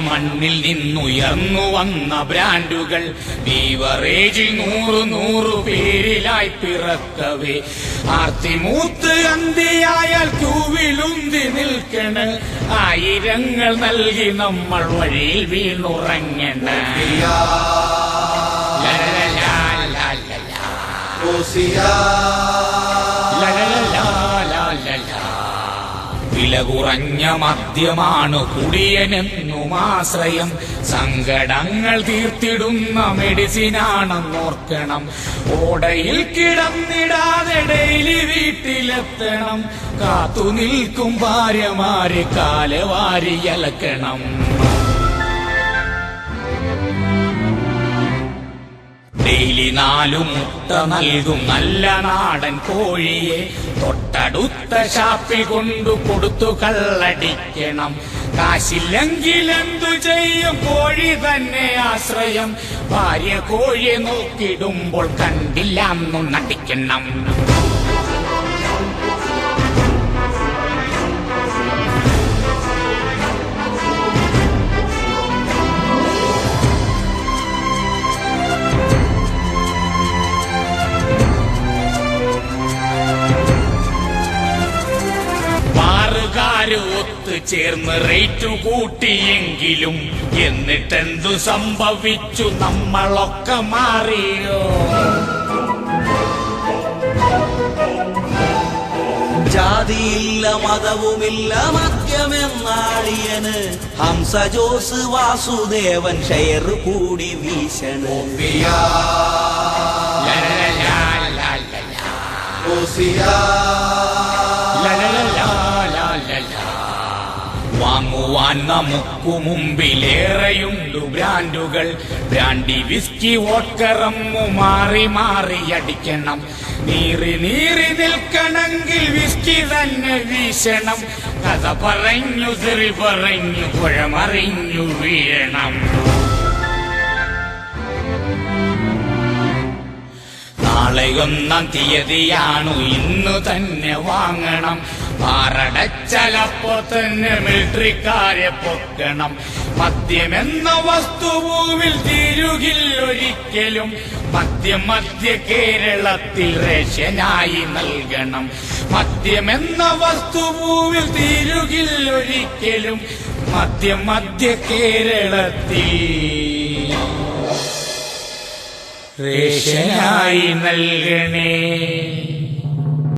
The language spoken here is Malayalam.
മണ്ണിൽ നിന്നുയർന്നു വന്ന ബ്രാൻഡുകൾ ബീവറേജിൽ 100 പേരിലായി പിറക്കവേ ആർത്തിമൂത്ത് അന്തിയായാൽ ക്യൂവിലുന്തി നിൽക്കണ ആയിരങ്ങൾ നൽകി നമ്മൾ വഴിയിൽ വീണുറങ്ങണ വില കുറഞ്ഞ മദ്യമാണ് കുടിയനെന്നും ആശ്രയം സങ്കടങ്ങൾ തീർത്തിടുന്ന മെഡിസിനാണെന്നോർക്കണം ഓടയിൽ കിടന്നിടാതെ ഡെയിലി വീട്ടിലെത്തണം കാത്തുനിൽക്കും ഭാര്യമാരെ കാലവാരി അലക്കണം ഡെയിലി 4 മുട്ട നൽകും നല്ല നാടൻ കോഴിയെ തൊട്ടടുത്ത ഷാപ്പിൽ കൊണ്ടു കൊടുത്തു കള്ളടിക്കണം കാശില്ലെങ്കിൽ എന്തു ചെയ്യും കോഴി തന്നെ ആശ്രയം ഭാര്യ കോഴിയെ നോക്കിടുമ്പോൾ കണ്ടില്ല എന്നു നടിക്കണം ഒത്തുചേർന്ന് റേറ്റു കൂട്ടിയെങ്കിലും എന്നിട്ടെന്തു സംഭവിച്ചു നമ്മളൊക്കെ മാറിയോ ജാതിയില്ല മതവുമില്ല മദ്യമെന്നാളിയന് ഹംസ ജോസ് വാസുദേവൻ ഷെയർ കൂടി വീശണ് വാങ്ങുവാൻ നമുക്കു മുമ്പിലേറെയുണ്ട് ബ്രാൻഡുകൾ ബ്രാൻഡി വിസ്കി വോഡ്കറമ്മു മാറി മാറി അടിക്കണം നീറി നിൽക്കണമെങ്കിൽ വിസ്കി തന്നെ വീശണം കഥ പറഞ്ഞു തെറി പറഞ്ഞു പുഴമറിഞ്ഞു വീഴണം നാളെ 1-ാം തീയതിയാണു ഇന്നു തന്നെ വാങ്ങണം പാറടച്ചലപ്പോ തന്നെ മിലിട്ടറിക്കാരെ പൊക്കണം മദ്യമെന്ന വസ്തുഭൂവിൽ തീരുകില്ലൊരിക്കലും മദ്യ കേരളത്തിൽ റേഷനായി നൽകണം മദ്യമെന്ന വസ്തുഭൂവിൽ തീരുകില്ലൊരിക്കലും മദ്യ കേരളത്തിൽ റേഷനായി നൽകണേ